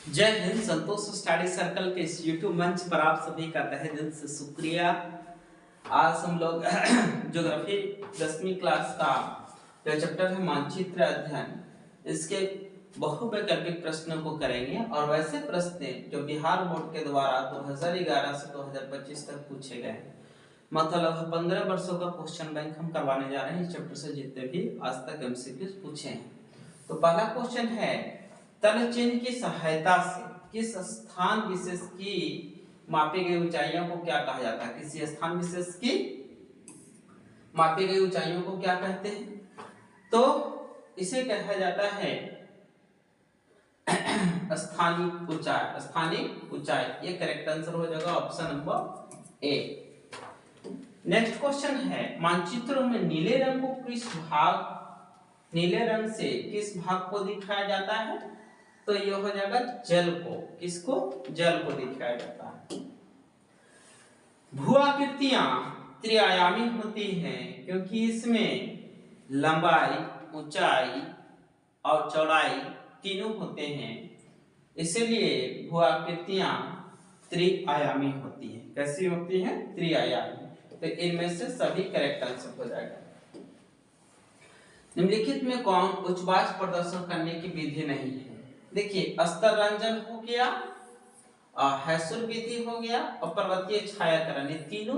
जय हिंद। संतोष study circle के इस यूट्यूब मंच पर आप सभी का तहे दिल से शुक्रिया। आज हम लोग ज्योग्राफी 10वीं क्लास का जो चैप्टर है मानचित्र अध्ययन, इसके बहुवैकल्पिक प्रश्नों को करेंगे। और वैसे प्रश्न जो बिहार बोर्ड के द्वारा 2011 से 2025 तक पूछे गए, मतलब 15 वर्षों का क्वेश्चन बैंक हम करवाने जा रहे हैं इस चैप्टर से, जितने भी आज तक एमसीक्यू पूछे हैं। तो पहला क्वेश्चन है, तल चिन्ह की सहायता से किस स्थान विशेष की मापी गई ऊंचाइयों को क्या कहा जाता है? किसी स्थान विशेष की मापी गई ऊंचाइयों को क्या कहते हैं? तो इसे कहा जाता है स्थानिक ऊंचाई। स्थानिक ऊंचाई, ये करेक्ट आंसर हो जाएगा option number A. Next question है, मानचित्रों में नीले रंग को नीले रंग से किस भाग को दिखाया जाता है? तो ये हो जाएगा जल को। किसको? जल को दिखाया जाता है। भू-आकृतियां त्रिआयामी होती हैं क्योंकि इसमें लंबाई, ऊंचाई और चौड़ाई तीनों होते हैं, इसलिए भू-आकृतियां त्रिआयामी होती हैं। कैसी होती हैं? त्रिआयामी। तो इनमें से सभी करेक्ट आंसर हो जाएगा। निम्नलिखित में कौन उच्चवाच प्रदर्शन करने की विधि नहीं है? देखिए, अस्तर रंजन हो गया, हैसुर विधि हो गया और पर्वतीय छायाकरण, ये तीनों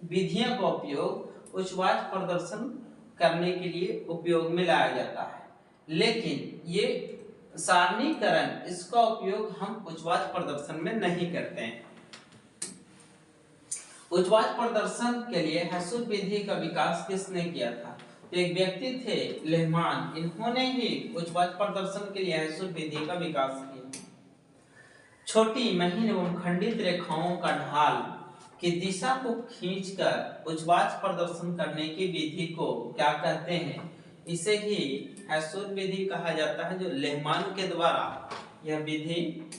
विधियों का उपयोग उच्चवाच प्रदर्शन करने के लिए उपयोग में लाया जाता है। लेकिन ये सारणीकरण, इसका उपयोग हम उच्चवाच प्रदर्शन में नहीं करते हैं। उच्चवाच प्रदर्शन के लिए हैसुर विधि का विकास किसने किया था? एक व्यक्ति थे लेहमान, इन्होंने ही उच्चवाच प्रदर्शन के लिए हैसुर विधि का विकास किया। छोटी, महीन एवं खंडित रेखाओं का ढाल की दिशा को खींचकर उच्चवाच प्रदर्शन करने की विधि को क्या कहते हैं? इसे ही हैसुर विधि कहा जाता है, जो लेहमान के द्वारा यह विधि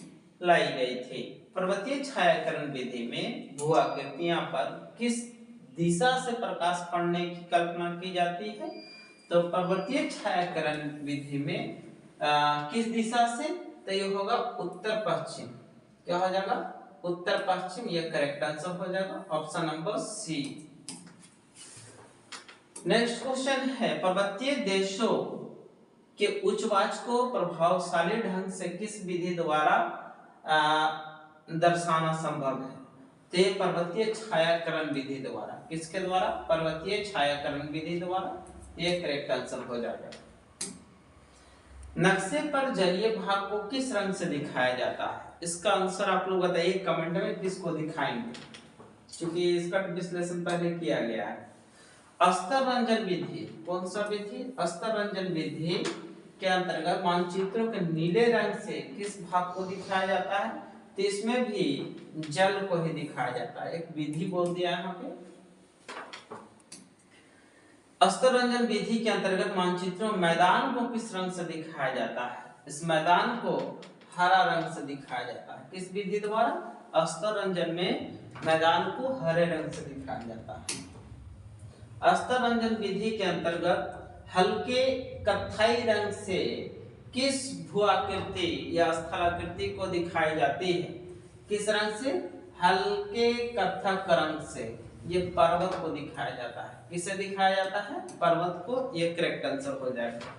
लाई गई थी। पर्वतीय छायाकरण विधि में भू-आकृतियां पर किस दिशा से प्रकाश पड़ने की कल्पना की जाती है? तो पर्वतीय छायाकरण विधि में किस दिशा से? तो ये होगा उत्तर पश्चिम। क्या हो जाएगा? उत्तर पश्चिम, ये करेक्ट आंसर हो जाएगा option number C. Next question है, पर्वतीय देशों के उच्चवाच को प्रभावशाली ढंग से किस विधि द्वारा दर्शाना संभव है? तो पर्वतीय छायाकरण विधि द्वारा। किसके द्वारा? पर्वतीय छायाकरण विधि द्वारा, ये करेक्ट आंसर हो जाएगा। नक्शे पर जलीय भाग को किस रंग से दिखाया जाता है? इसका आंसर आप लोग बताइए कमेंट में, किसको दिखाएंगे, क्योंकि इसका विश्लेषण पहले किया गया है। अस्तर रंजन विधि, कौन सा विधि? अस्तर रंजन विधि के अंतर्गत मानचित्रों के नीले रंग से किस भाग को दिखाया जाता है? तो इसमें भी जल को ही दिखाया जाता है। एक विधि बोल दिया यहाँ पे। अस्तर रंजन विधि के अंतर्गत मानचित्रों मैदान को किस रंग से दिखाया जाता है? इस मैदान को हरा रंग से दिखाया जाता है। किस विधि द्वारा? अस्तर रंजन में मैदान को हरे रंग से दिखाया जाता है। अस्तर रंजन विधि के अंतर्गत हल्के कत्थई रंग से किस भू-आकृति या स्थलाकृति को दिखाई जाती है? किस रंग से? हल्के कत्थक रंग से ये पर्वत को दिखाया जाता है। किसे दिखाया जाता है? पर्वत को। ये करेक्ट आंसर हो जाएगा।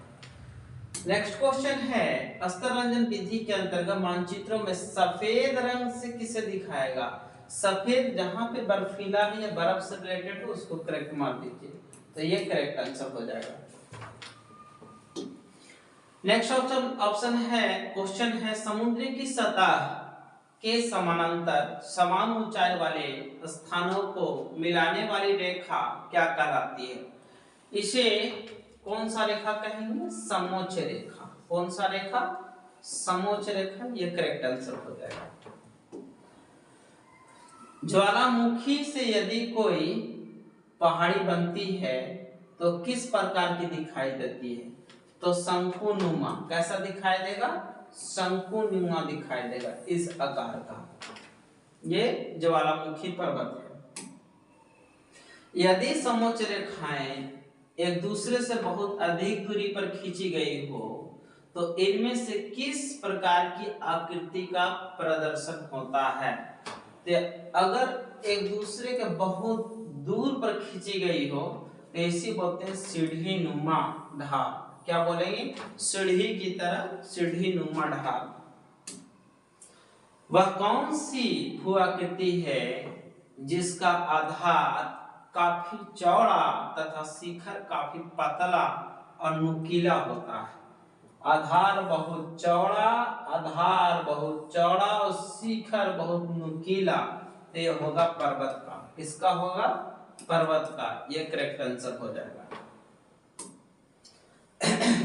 नेक्स्ट क्वेश्चन है, अस्तर रंजन विधि के अंतर्गत मानचित्रों में सफेद रंग से किसे दिखाएगा? सफेद जहां पे बर्फीला है या बर्फ से रिलेटेड हो, उसको करेक्ट मार दीजिए, तो ये करेक्ट आंसर हो जाएगा। नेक्स्ट ऑप्शन है, क्वेश्चन है, समुद्र की सतह के समानांतर समान ऊंचाई वाले स्थानों को मिलाने वाली रेखा क्या कहलाती है? इसे कौन सा रेखा कहेंगे? समोच्च रेखा। कौन सा रेखा? समोच्च रेखा, ये करेक्ट आंसर हो जाएगा। ज्वालामुखी से यदि कोई पहाड़ी बनती है तो किस प्रकार की दिखाई देती है? तो शंकुनुमा। कैसा दिखाई देगा? शंकुनुमा दिखाई देगा, इस आकार का। ये ज्वालामुखी पर्वत है। यदि समोच्च रेखाएं एक दूसरे से बहुत अधिक दूरी पर खींची गई हो तो इनमें से किस प्रकार की आकृति का प्रदर्शन होता है? तो अगर एक दूसरे के बहुत दूर पर खींची गई हो तो ऐसी बोलते हैं सीढ़ी नुमा ढाल। क्या बोलेंगे? सीढ़ी की तरह सीढ़ी नुमा ढाल। वह कौन सी भू आकृति है जिसका आधार काफी चौड़ा तथा शिखर काफी पतला और नुकीला होता है? आधार बहुत चौड़ा और शिखर बहुत नुकीला, तो ये होगा पर्वत का। किसका होगा? पर्वत का। ये करेक्ट आंसर हो जाएगा।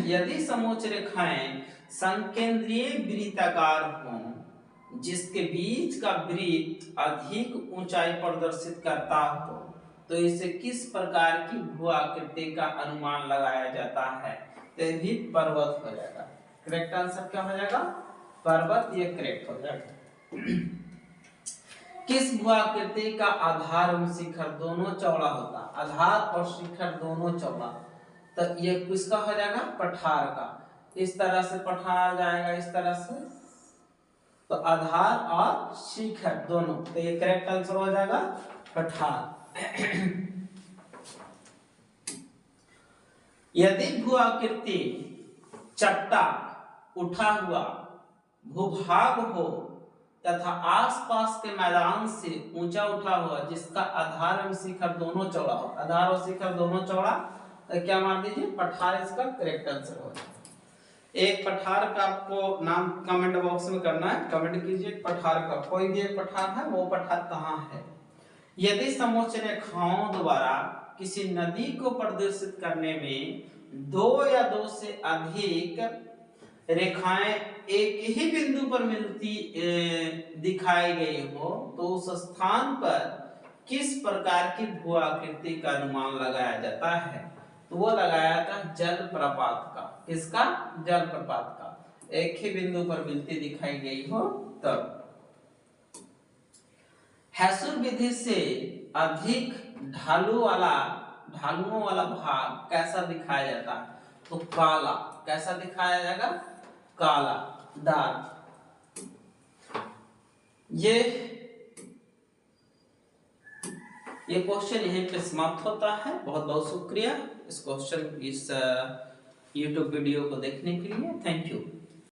यदि समोच्च रेखाएं संकेंद्रीय वृत्ताकार हों जिसके बीच का वृत्त अधिक ऊंचाई प्रदर्शित करता हो तो इसे किस प्रकार की भू आकृति का अनुमान लगाया जाता है? तो भी पर्वत हो जाएगा। करेक्ट आंसर क्या हो जाएगा? पर्वत। ये करेक्ट हो जाएगा। किस भू आकृति का आधार एवं शिखर दोनों चौड़ा होता? आधार और शिखर दोनों चौड़ा, तो ये किसका हो जाएगा? पठार का। इस तरह से पठार जाएगा, इस तरह से, तो आधार और शिखर दोनों, तो ये करेक्ट आंसर हो जाएगा पठार। यदि भू आकृति चट्टा उठा हुआ भूभाग हो तथा आसपास के मैदान से ऊंचा उठा हुआ जिसका आधार एवं शिखर दोनों चौड़ा हो, आधार और शिखर दोनों चौड़ा, तो क्या मार दीजिए? पठार इसका करेक्ट आंसर हो जाएगा। एक पठार का आपको नाम कमेंट बॉक्स में करना है, कमेंट कीजिए पठार का। कोई भी एक पठार है, वो पठार कहाँ है? यदि समोच्च रेखाओं द्वारा किसी नदी को प्रदर्शित करने में दो या दो से अधिक रेखाएं एक ही बिंदु पर मिलती दिखाई गई हो तो उस स्थान पर किस प्रकार की भू आकृति का अनुमान लगाया जाता है? तो वो लगाया था जलप्रपात का। किसका? जलप्रपात का। एक ही बिंदु पर मिलती दिखाई गई हो तब। हैसुर विधि से अधिक ढालुओं वाला भाग कैसा दिखाया जाता है? तो काला। कैसा दिखाया जाएगा? काला, डार्क। ये क्वेश्चन यहीं पे समाप्त होता है। बहुत बहुत शुक्रिया इस यूट्यूब वीडियो को देखने के लिए। Thank you.